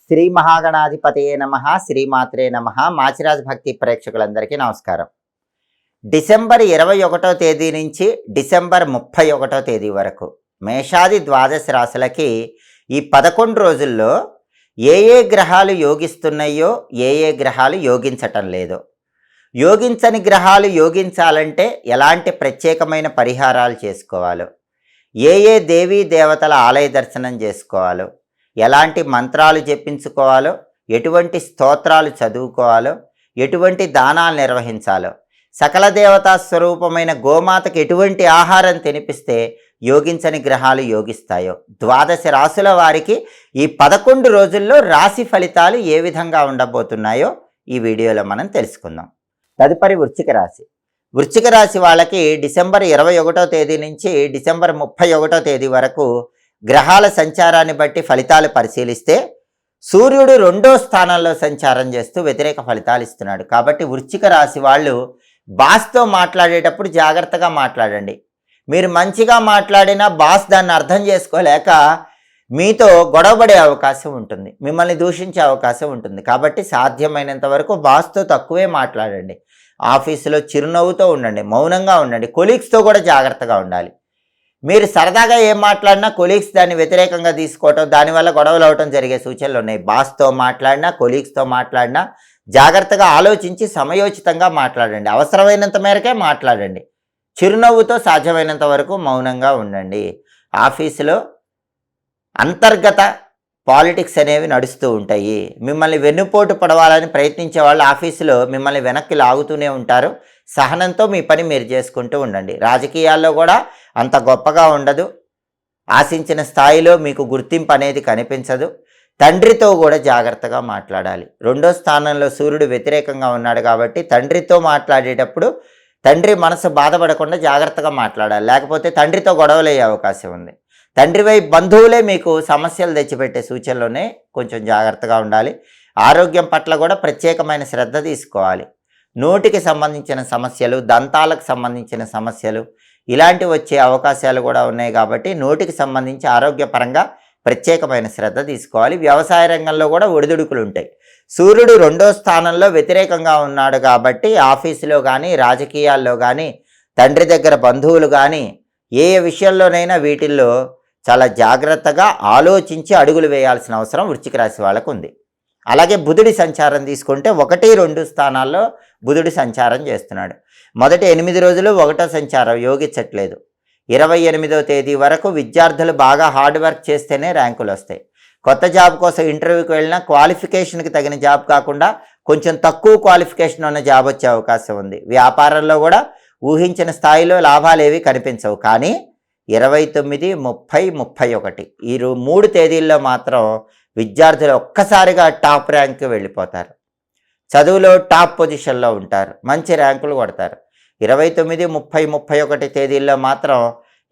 శ్రీ మహాగణాధిపతయే నమః, శ్రీమాత్రే నమః. మాచిరాజ్ భక్తి ప్రేక్షకులందరికీ నమస్కారం. డిసెంబర్ 21వ తేదీ నుంచి డిసెంబర్ 31వ తేదీ వరకు మేషాది ద్వాదశ రాశులకి ఈ 11 రోజుల్లో ఏ గ్రహాలు యోగిస్తున్నాయో, ఏ గ్రహాలు యోగించటం లేదో, యోగించని గ్రహాలు యోగించాలంటే ఎలాంటి ప్రత్యేకమైన పరిహారాలు చేసుకోవాలో, ఏ దేవీ దేవతల ఆలయ దర్శనం చేసుకోవాలో, ఎలాంటి మంత్రాలు జపించుకోవాలో, ఎటువంటి స్తోత్రాలు చదువుకోవాలో, ఎటువంటి దానాలు నిర్వహించాలో, సకల దేవతా స్వరూపమైన గోమాతకు ఎటువంటి ఆహారం తినిపిస్తే యోగించని గ్రహాలు యోగిస్తాయో, ద్వాదశ రాశుల వారికి ఈ 11 రోజుల్లో రాశి ఫలితాలు ఏ విధంగా ఉండబోతున్నాయో ఈ వీడియోలో మనం తెలుసుకుందాం. తదుపరి వృశ్చిక రాశి. వృశ్చిక రాశి వాళ్ళకి డిసెంబర్ 21వ తేదీ నుంచి డిసెంబర్ 31వ తేదీ వరకు గ్రహాల సంచారాన్ని బట్టి ఫలితాలు పరిశీలిస్తే సూర్యుడు 2వ స్థానంలో సంచారం చేస్తూ వ్యతిరేక ఫలితాలు ఇస్తున్నాడు. కాబట్టి వృశ్చిక రాశి వాళ్ళు బాస్తో మాట్లాడేటప్పుడు జాగ్రత్తగా మాట్లాడండి. మీరు మంచిగా మాట్లాడినా బాస్ దాన్ని అర్థం చేసుకోలేక మీతో గొడవపడే అవకాశం ఉంటుంది, మిమ్మల్ని దూషించే అవకాశం ఉంటుంది. కాబట్టి సాధ్యమైనంత వరకు బాస్తో తక్కువే మాట్లాడండి. ఆఫీసులో చిరునవ్వుతో ఉండండి, మౌనంగా ఉండండి. కొలీగ్స్తో కూడా జాగ్రత్తగా ఉండాలి. మీరు సరదాగా ఏం మాట్లాడినా కొలీగ్స్ దాన్ని వ్యతిరేకంగా తీసుకోవటం, దానివల్ల గొడవలు అవటం జరిగే సూచనలు ఉన్నాయి. బాస్తో మాట్లాడినా, కొలీగ్స్తో మాట్లాడినా జాగ్రత్తగా ఆలోచించి సమయోచితంగా మాట్లాడండి. అవసరమైనంత మేరకే మాట్లాడండి. చిరునవ్వుతో సాధ్యమైనంత వరకు మౌనంగా ఉండండి. ఆఫీసులో అంతర్గత పాలిటిక్స్ అనేవి నడుస్తూ ఉంటాయి. మిమ్మల్ని వెన్నుపోటు పడవాలని ప్రయత్నించే వాళ్ళు ఆఫీసులో మిమ్మల్ని వెనక్కి లాగుతూనే ఉంటారు. సహనంతో మీ పని మీరు చేసుకుంటూ ఉండండి. రాజకీయాల్లో కూడా అంత గొప్పగా ఉండదు. ఆశించిన స్థాయిలో మీకు గుర్తింపు అనేది కనిపించదు. తండ్రితో కూడా జాగ్రత్తగా మాట్లాడాలి. 2వ స్థానంలో సూర్యుడు వ్యతిరేకంగా ఉన్నాడు కాబట్టి తండ్రితో మాట్లాడేటప్పుడు తండ్రి మనసు బాధపడకుండా జాగ్రత్తగా మాట్లాడాలి. లేకపోతే తండ్రితో గొడవలయ్యే అవకాశం ఉంది. తండ్రి వైపు బంధువులే మీకు సమస్యలు తెచ్చిపెట్టే సూచనలోనే కొంచెం జాగ్రత్తగా ఉండాలి. ఆరోగ్యం పట్ల కూడా ప్రత్యేకమైన శ్రద్ధ తీసుకోవాలి. నోటికి సంబంధించిన సమస్యలు, దంతాలకు సంబంధించిన సమస్యలు ఇలాంటివి వచ్చే అవకాశాలు కూడా ఉన్నాయి. కాబట్టి నోటికి సంబంధించి ఆరోగ్యపరంగా ప్రత్యేకమైన శ్రద్ధ తీసుకోవాలి. వ్యవసాయ రంగంలో కూడా ఒడిదుడుకులు ఉంటాయి. సూర్యుడు 2వ స్థానంలో వ్యతిరేకంగా ఉన్నాడు కాబట్టి ఆఫీసులో కానీ, రాజకీయాల్లో కానీ, తండ్రి దగ్గర బంధువులు కానీ ఏ విషయంలోనైనా వీటిల్లో చాలా జాగ్రత్తగా ఆలోచించి అడుగులు వేయాల్సిన అవసరం వృశ్చిక రాశి వాళ్ళకు ఉంది. అలాగే బుధుడి సంచారం తీసుకుంటే 1, 2 స్థానాల్లో బుధుడి సంచారం చేస్తున్నాడు. మొదటి 8 రోజులు 1వ సంచారం యోగించట్లేదు. 28వ తేదీ వరకు విద్యార్థులు బాగా హార్డ్ వర్క్ చేస్తేనే ర్యాంకులు వస్తాయి. కొత్త జాబ్ కోసం ఇంటర్వ్యూకి వెళ్ళినా క్వాలిఫికేషన్కి తగిన జాబ్ కాకుండా కొంచెం తక్కువ క్వాలిఫికేషన్ ఉన్న జాబ్ వచ్చే అవకాశం ఉంది. వ్యాపారంలో కూడా ఊహించిన స్థాయిలో లాభాలు ఏవి కనిపించవు. కానీ 29, 30, 31 ఈ 3 తేదీల్లో మాత్రం విద్యార్థులు ఒక్కసారిగా టాప్ ర్యాంక్కి వెళ్ళిపోతారు. చదువులో టాప్ పొజిషన్లో ఉంటారు, మంచి ర్యాంకులు కొడతారు. 29, 30, 31 తేదీల్లో మాత్రం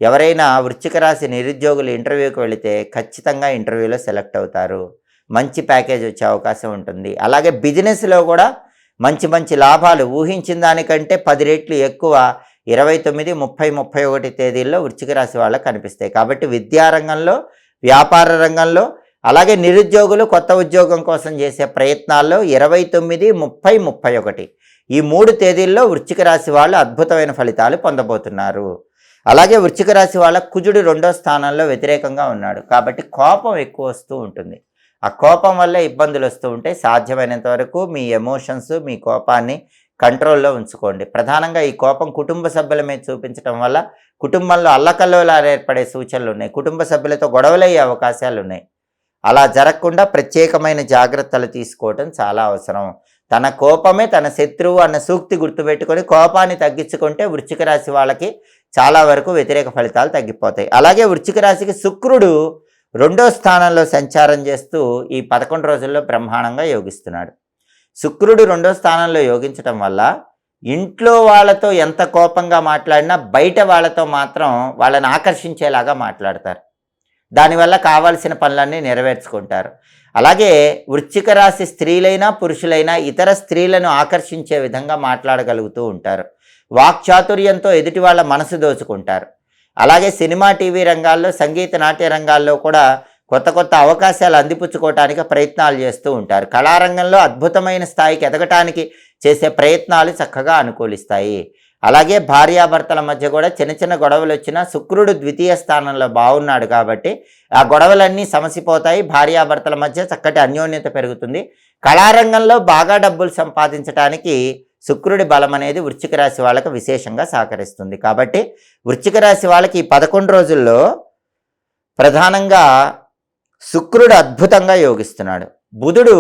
ఎవరైనా వృశ్చిక రాశి నిరుద్యోగులు ఇంటర్వ్యూకి వెళితే ఖచ్చితంగా ఇంటర్వ్యూలో సెలెక్ట్ అవుతారు. మంచి ప్యాకేజ్ వచ్చే అవకాశం ఉంటుంది. అలాగే బిజినెస్లో కూడా మంచి లాభాలు ఊహించిన దానికంటే 10 రెట్లు ఎక్కువ 29, 30, 31 తేదీల్లో వృశ్చిక రాశి వాళ్ళకి కనిపిస్తాయి. కాబట్టి విద్యారంగంలో, వ్యాపార రంగంలో, అలాగే నిరుద్యోగులు కొత్త ఉద్యోగం కోసం చేసే ప్రయత్నాల్లో 29, 30, 31 ఈ 3 తేదీల్లో వృశ్చిక రాశి వాళ్ళు అద్భుతమైన ఫలితాలు పొందబోతున్నారు. అలాగే వృశ్చిక రాశి వాళ్ళ కుజుడు 2వ స్థానంలో వ్యతిరేకంగా ఉన్నాడు కాబట్టి కోపం ఎక్కువ వస్తూ ఉంటుంది. ఆ కోపం వల్ల ఇబ్బందులు వస్తూ ఉంటాయి. సాధ్యమైనంత వరకు మీ ఎమోషన్స్, మీ కోపాన్ని కంట్రోల్లో ఉంచుకోండి. ప్రధానంగా ఈ కోపం కుటుంబ సభ్యుల మీద చూపించడం వల్ల కుటుంబంలో అల్లకల్లోలాలు ఏర్పడే సూచనలు ఉన్నాయి. కుటుంబ సభ్యులతో గొడవలయ్యే అవకాశాలు ఉన్నాయి. అలా జరగకుండా ప్రత్యేకమైన జాగ్రత్తలు తీసుకోవటం చాలా అవసరం. తన కోపమే తన శత్రువు అన్న సూక్తి గుర్తుపెట్టుకొని కోపాన్ని తగ్గించుకుంటే వృశ్చిక రాశి వాళ్ళకి చాలా వరకు వ్యతిరేక ఫలితాలు తగ్గిపోతాయి. అలాగే వృశ్చిక రాశికి శుక్రుడు 2వ స్థానంలో సంచారం చేస్తూ ఈ 11 రోజుల్లో బ్రహ్మాండంగా యోగిస్తున్నాడు. శుక్రుడు 2వ స్థానంలో యోగించటం వల్ల ఇంట్లో వాళ్ళతో ఎంత కోపంగా మాట్లాడినా బయట వాళ్ళతో మాత్రం వాళ్ళని ఆకర్షించేలాగా మాట్లాడతారు. దానివల్ల కావాల్సిన పనులన్నీ నెరవేర్చుకుంటారు. అలాగే వృశ్చిక రాశి స్త్రీలైనా పురుషులైనా ఇతర స్త్రీలను ఆకర్షించే విధంగా మాట్లాడగలుగుతూ ఉంటారు. వాక్చాతుర్యంతో ఎదుటి వాళ్ళ మనసు దోచుకుంటారు. అలాగే సినిమా, టీవీ రంగాల్లో, సంగీత, నాట్య రంగాల్లో కూడా కొత్త కొత్త అవకాశాలు అందిపుచ్చుకోవటానికి ప్రయత్నాలు చేస్తూ ఉంటారు. కళారంగంలో అద్భుతమైన స్థాయికి ఎదగటానికి చేసే ప్రయత్నాలు చక్కగా అనుకూలిస్తాయి. అలాగే భార్యాభర్తల మధ్య కూడా చిన్న చిన్న గొడవలు వచ్చినా శుక్రుడు ద్వితీయ స్థానంలో బాగున్నాడు కాబట్టి ఆ గొడవలన్నీ సమసిపోతాయి. భార్యాభర్తల మధ్య చక్కటి అన్యోన్యత పెరుగుతుంది. కళారంగంలో బాగా డబ్బులు సంపాదించడానికి శుక్రుడి బలం అనేది వృశ్చిక రాశి వాళ్ళకి విశేషంగా సహకరిస్తుంది. కాబట్టి వృశ్చిక రాశి వాళ్ళకి ఈ 11 రోజుల్లో ప్రధానంగా శుక్రుడు అద్భుతంగా యోగిస్తున్నాడు. బుధుడు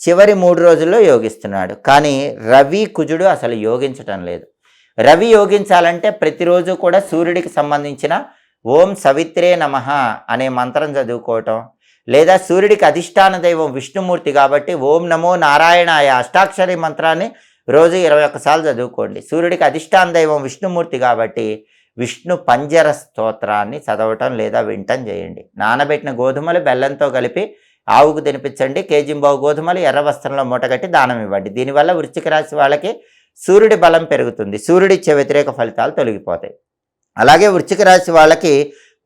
చివరి 3 రోజుల్లో యోగిస్తున్నాడు. కానీ రవి కుజుడు అసలు యోగించటం లేదు. రవి యోగించాలంటే ప్రతిరోజు కూడా సూర్యుడికి సంబంధించిన ఓం సవిత్రే నమః అనే మంత్రం చదువుకోవటం, లేదా సూర్యుడికి అధిష్టాన దైవం విష్ణుమూర్తి కాబట్టి ఓం నమో నారాయణాయ అష్టాక్షరి మంత్రాన్ని రోజు 21 సార్లు చదువుకోండి. సూర్యుడికి అధిష్టాన దైవం విష్ణుమూర్తి కాబట్టి విష్ణు పంజర స్తోత్రాన్ని చదవటం లేదా వింటం చేయండి. నానబెట్టిన గోధుమలు బెల్లంతో కలిపి ఆవుకు తినిపించండి. కేజింబావు గోధుమలు ఎర్ర వస్త్రంలో మూటగట్టి దానం ఇవ్వండి. దీనివల్ల వృశ్చిక రాశి వాళ్ళకి సూర్యుడి బలం పెరుగుతుంది. సూర్యుడిచ్చే వ్యతిరేక ఫలితాలు తొలగిపోతాయి. అలాగే వృశ్చిక రాశి వాళ్ళకి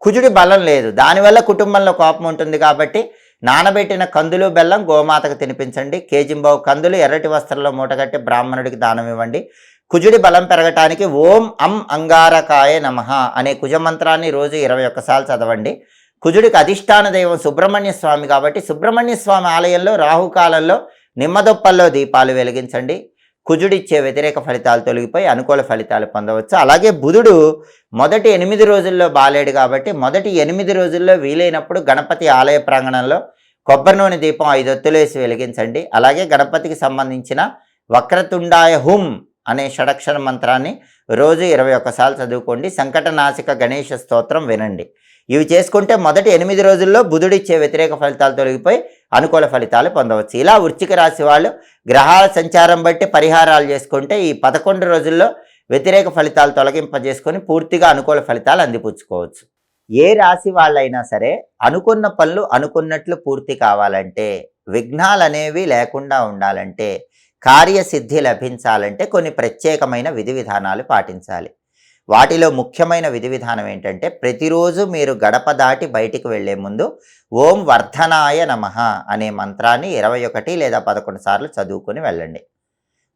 కుజుడి బలం లేదు. దానివల్ల కుటుంబంలో కోపం ఉంటుంది కాబట్టి నానబెట్టిన కందులు బెల్లం గోమాతకు తినిపించండి. కేజింబావు కందులు ఎర్రటి వస్త్రంలో మూటగట్టి బ్రాహ్మణుడికి దానం ఇవ్వండి. కుజుడి బలం పెరగటానికి ఓం అంగారకాయ నమః అనే కుజమంత్రాన్ని రోజు 21 సార్లు చదవండి. కుజుడికి అధిష్టాన దైవం సుబ్రహ్మణ్య స్వామి కాబట్టి సుబ్రహ్మణ్య స్వామి ఆలయంలో రాహుకాలంలో నిమ్మదొప్పల్లో దీపాలు వెలిగించండి. కుజుడిచ్చే వ్యతిరేక ఫలితాలు తొలగిపోయి అనుకూల ఫలితాలు పొందవచ్చు. అలాగే బుధుడు మొదటి 8 రోజుల్లో బాలేడు కాబట్టి మొదటి 8 రోజుల్లో వీలైనప్పుడు గణపతి ఆలయ ప్రాంగణంలో కొబ్బరి నూనె దీపం 5 ఒత్తులు వేసి వెలిగించండి. అలాగే గణపతికి సంబంధించిన వక్రతుండాయ హుం అనే షడక్షర మంత్రాన్ని రోజు 21 సార్లు చదువుకోండి. సంకటనాశక గణేష స్తోత్రం వినండి. ఇవి చేసుకుంటే మొదటి 8 రోజుల్లో బుధుడిచ్చే వ్యతిరేక ఫలితాలు తొలగిపోయి అనుకూల ఫలితాలు పొందవచ్చు. ఇలా వృశ్చిక రాశి వాళ్ళు గ్రహాల సంచారం బట్టి పరిహారాలు చేసుకుంటే ఈ 11 రోజుల్లో వ్యతిరేక ఫలితాలు తొలగింపజేసుకొని పూర్తిగా అనుకూల ఫలితాలు అందిపుచ్చుకోవచ్చు. ఏ రాశి వాళ్ళైనా సరే అనుకున్న పనులు అనుకున్నట్లు పూర్తి కావాలంటే, విఘ్నాలు అనేవి లేకుండా ఉండాలంటే, కార్యసిద్ధి లభించాలంటే కొన్ని ప్రత్యేకమైన విధి విధానాలు పాటించాలి. వాటిలో ముఖ్యమైన విధి విధానం ఏంటంటే, ప్రతిరోజు మీరు గడప దాటి బయటికి వెళ్లే ముందు ఓం వర్ధనాయ నమః అనే మంత్రాన్ని 21 లేదా 11 సార్లు చదువుకొని వెళ్ళండి.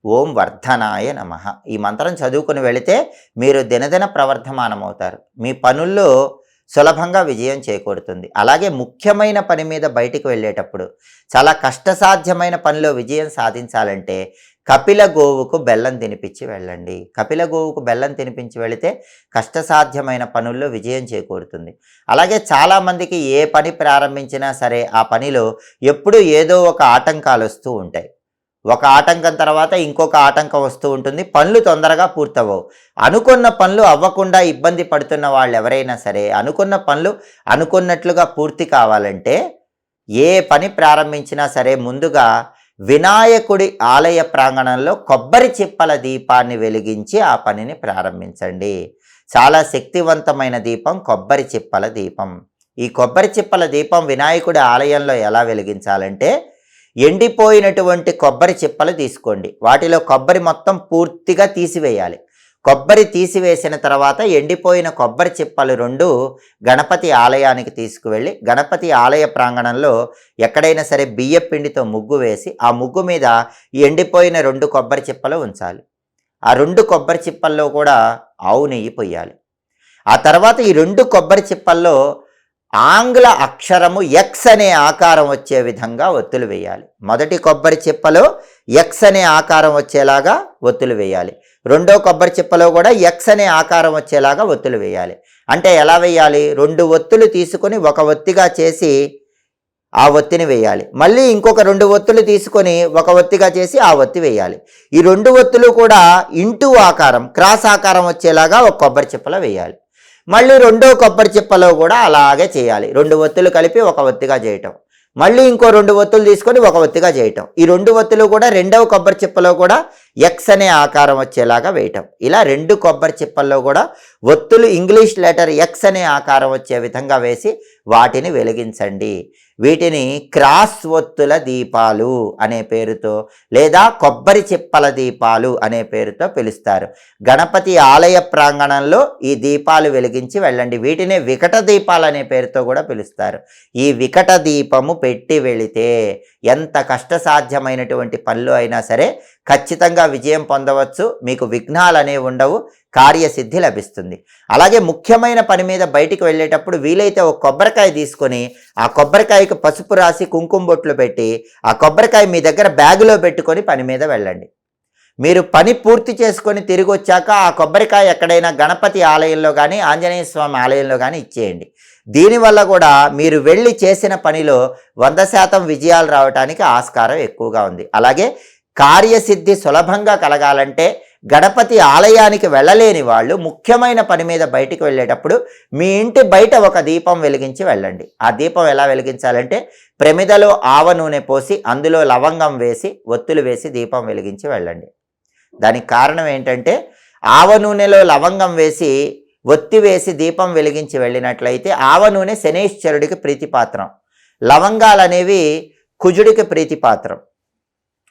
ఓం వర్ధనాయ నమః ఈ మంత్రం చదువుకొని వెళితే మీరు దినదిన ప్రవర్ధమానమవుతారు. మీ పనుల్లో సులభంగా విజయం చేకూరుతుంది. అలాగే ముఖ్యమైన పని మీద బయటికి వెళ్ళేటప్పుడు, చాలా కష్టసాధ్యమైన పనిలో విజయం సాధించాలంటే కపిల గోవుకు బెల్లం తినిపించి వెళ్ళండి. కపిల గోవుకు బెల్లం తినిపించి వెళితే కష్టసాధ్యమైన పనుల్లో విజయం చేకూరుతుంది. అలాగే చాలామందికి ఏ పని ప్రారంభించినా సరే ఆ పనిలో ఎప్పుడూ ఏదో ఒక ఆటంకాలు వస్తూ ఉంటాయి. ఒక ఆటంకం తర్వాత ఇంకొక ఆటంకం వస్తూ ఉంటుంది. పనులు తొందరగా పూర్తవవు. అనుకున్న పనులు అవ్వకుండా ఇబ్బంది పడుతున్న వాళ్ళు ఎవరైనా సరే, అనుకున్న పనులు అనుకున్నట్లుగా పూర్తి కావాలంటే ఏ పని ప్రారంభించినా సరే ముందుగా వినాయకుడి ఆలయ ప్రాంగణంలో కొబ్బరి చిప్పల దీపాన్ని వెలిగించి ఆ పనిని ప్రారంభించండి. చాలా శక్తివంతమైన దీపం కొబ్బరి చిప్పల దీపం. ఈ కొబ్బరి చిప్పల దీపం వినాయకుడి ఆలయంలో ఎలా వెలిగించాలంటే, ఎండిపోయినటువంటి కొబ్బరి చిప్పలు తీసుకోండి. వాటిలో కొబ్బరి మొత్తం పూర్తిగా తీసివేయాలి. కొబ్బరి తీసివేసిన తర్వాత ఎండిపోయిన కొబ్బరి చిప్పలు 2 గణపతి ఆలయానికి తీసుకువెళ్ళి గణపతి ఆలయ ప్రాంగణంలో ఎక్కడైనా సరే బియ్య పిండితో ముగ్గు వేసి ఆ ముగ్గు మీద ఎండిపోయిన 2 కొబ్బరి చిప్పలు ఉంచాలి. ఆ 2 కొబ్బరి చిప్పల్లో కూడా ఆవు నెయ్యి పొయ్యాలి. ఆ తర్వాత ఈ 2 కొబ్బరి చిప్పల్లో ఆంగ్ల అక్షరము ఎక్స్ అనే ఆకారం వచ్చే విధంగా ఒత్తులు వేయాలి. మొదటి కొబ్బరి చిప్పలో ఎక్స్ అనే ఆకారం వచ్చేలాగా ఒత్తులు వేయాలి. రెండో కొబ్బరి చిప్పలో కూడా ఎక్స్ అనే ఆకారం వచ్చేలాగా ఒత్తులు వేయాలి. అంటే ఎలా వేయాలి? 2 ఒత్తులు తీసుకొని ఒక ఒత్తిగా చేసి ఆ ఒత్తిని వేయాలి. మళ్ళీ ఇంకొక 2 ఒత్తులు తీసుకొని ఒక ఒత్తిగా చేసి ఆ ఒత్తి వేయాలి. ఈ 2 ఒత్తులు కూడా ఇంటూ ఆకారం, క్రాస్ ఆకారం వచ్చేలాగా ఒక కొబ్బరి చిప్పలో వేయాలి. మళ్ళీ రెండో కొబ్బరి చిప్పలో కూడా అలాగే చేయాలి. 2 ఒత్తులు కలిపి ఒక ఒత్తిగా చేయటం, మళ్ళీ ఇంకో 2 ఒత్తులు తీసుకొని ఒక ఒత్తిగా చేయటం. ఈ 2 ఒత్తులు కూడా రెండవ కొబ్బరి చిప్పలో కూడా ఎక్స్ అనే ఆకారం వచ్చేలాగా వేయటం. ఇలా 2 కొబ్బరి చిప్పల్లో కూడా ఒత్తులు ఇంగ్లీష్ లెటర్ ఎక్స్ అనే ఆకారం వచ్చే విధంగా వేసి వాటిని వెలిగించండి. వీటిని క్రాస్ ఒత్తుల దీపాలు అనే పేరుతో లేదా కొబ్బరి చిప్పల దీపాలు అనే పేరుతో పిలుస్తారు. గణపతి ఆలయ ప్రాంగణంలో ఈ దీపాలు వెలిగించి వెళ్ళండి. వీటినే వికట దీపాలు అనే పేరుతో కూడా పిలుస్తారు. ఈ వికట దీపము పెట్టి వెళితే ఎంత కష్టసాధ్యమైనటువంటి పనులు అయినా సరే ఖచ్చితంగా విజయం పొందవచ్చు. మీకు విఘ్నాలు అనేవి ఉండవు, కార్యసిద్ధి లభిస్తుంది. అలాగే ముఖ్యమైన పని మీద బయటికి వెళ్ళేటప్పుడు వీలైతే ఒక కొబ్బరికాయ తీసుకొని ఆ కొబ్బరికాయకు పసుపు రాసి కుంకుమ బొట్లు పెట్టి ఆ కొబ్బరికాయ మీ దగ్గర బ్యాగులో పెట్టుకొని పని మీద వెళ్ళండి. మీరు పని పూర్తి చేసుకొని తిరిగి వచ్చాక ఆ కొబ్బరికాయ ఎక్కడైనా గణపతి ఆలయంలో కానీ ఆంజనేయ స్వామి ఆలయంలో కానీ ఇచ్చేయండి. దీనివల్ల కూడా మీరు వెళ్ళి చేసిన పనిలో 100% విజయాలు రావడానికి ఆస్కారం ఎక్కువగా ఉంది. అలాగే కార్యసిద్ధి సులభంగా కలగాలంటే గణపతి ఆలయానికి వెళ్ళలేని వాళ్ళు ముఖ్యమైన పని మీద బయటికి వెళ్ళేటప్పుడు మీ ఇంటి బయట ఒక దీపం వెలిగించి వెళ్ళండి. ఆ దీపం ఎలా వెలిగించాలంటే ప్రమిదలో ఆవ నూనె పోసి అందులో లవంగం వేసి ఒత్తులు వేసి దీపం వెలిగించి వెళ్ళండి. దానికి కారణం ఏంటంటే ఆవ నూనెలో లవంగం వేసి ఒత్తి వేసి దీపం వెలిగించి వెళ్ళినట్లయితే ఆవ నూనె శనైశ్వరుడికి ప్రీతిపాత్రం, లవంగాలు అనేవి కుజుడికి ప్రీతిపాత్రం,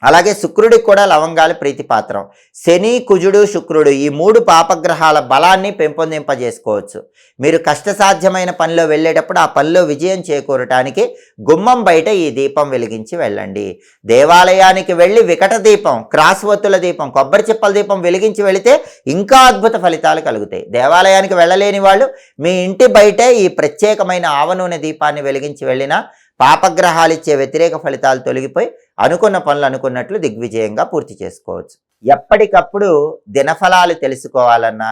అలాగే శుక్రుడికి కూడా లవంగాలు ప్రీతిపాత్రం. శని, కుజుడు, శుక్రుడు ఈ 3 పాపగ్రహాల బలాన్ని పెంపొందింపజేసుకోవచ్చు. మీరు కష్టసాధ్యమైన పనిలో వెళ్ళేటప్పుడు ఆ పనిలో విజయం చేకూరటానికి గుమ్మం బయట ఈ దీపం వెలిగించి వెళ్ళండి. దేవాలయానికి వెళ్ళి వికట దీపం, క్రాస్ ఒత్తుల దీపం, కొబ్బరి చిప్పల దీపం వెలిగించి వెళితే ఇంకా అద్భుత ఫలితాలు కలుగుతాయి. దేవాలయానికి వెళ్ళలేని వాళ్ళు మీ ఇంటి బయటే ఈ ప్రత్యేకమైన ఆవ నూనె దీపాన్ని వెలిగించి వెళ్ళినా పాపగ్రహాలు ఇచ్చే వ్యతిరేక ఫలితాలు తొలగిపోయి అనుకున్న పనులు అనుకున్నట్లు దిగ్విజయంగా పూర్తి చేసుకోవచ్చు. ఎప్పటికప్పుడు దినఫలాలు తెలుసుకోవాలన్నా,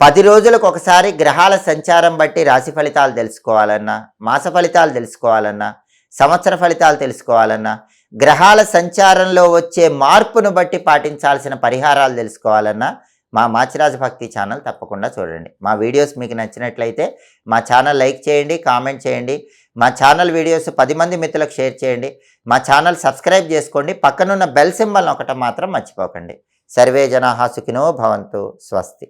10 రోజులకు ఒకసారి గ్రహాల సంచారం బట్టి రాశి ఫలితాలు తెలుసుకోవాలన్నా, మాస ఫలితాలు తెలుసుకోవాలన్నా, సంవత్సర ఫలితాలు తెలుసుకోవాలన్నా, గ్రహాల సంచారంలో వచ్చే మార్పును బట్టి పాటించాల్సిన పరిహారాలు తెలుసుకోవాలన్నా మా మాచిరాజు భక్తి ఛానల్ తప్పకుండా చూడండి. మా వీడియోస్ మీకు నచ్చినట్లయితే మా ఛానల్ లైక్ చేయండి, కామెంట్ చేయండి. మా ఛానల్ వీడియోస్ 10 మంది మిత్రులకు షేర్ చేయండి. మా ఛానల్ సబ్స్క్రైబ్ చేసుకోండి. పక్కనున్న బెల్ సింబల్ నొక్కటం మాత్రం మర్చిపోకండి. సర్వే జనాః సుఖినో భవంతు. స్వస్తి.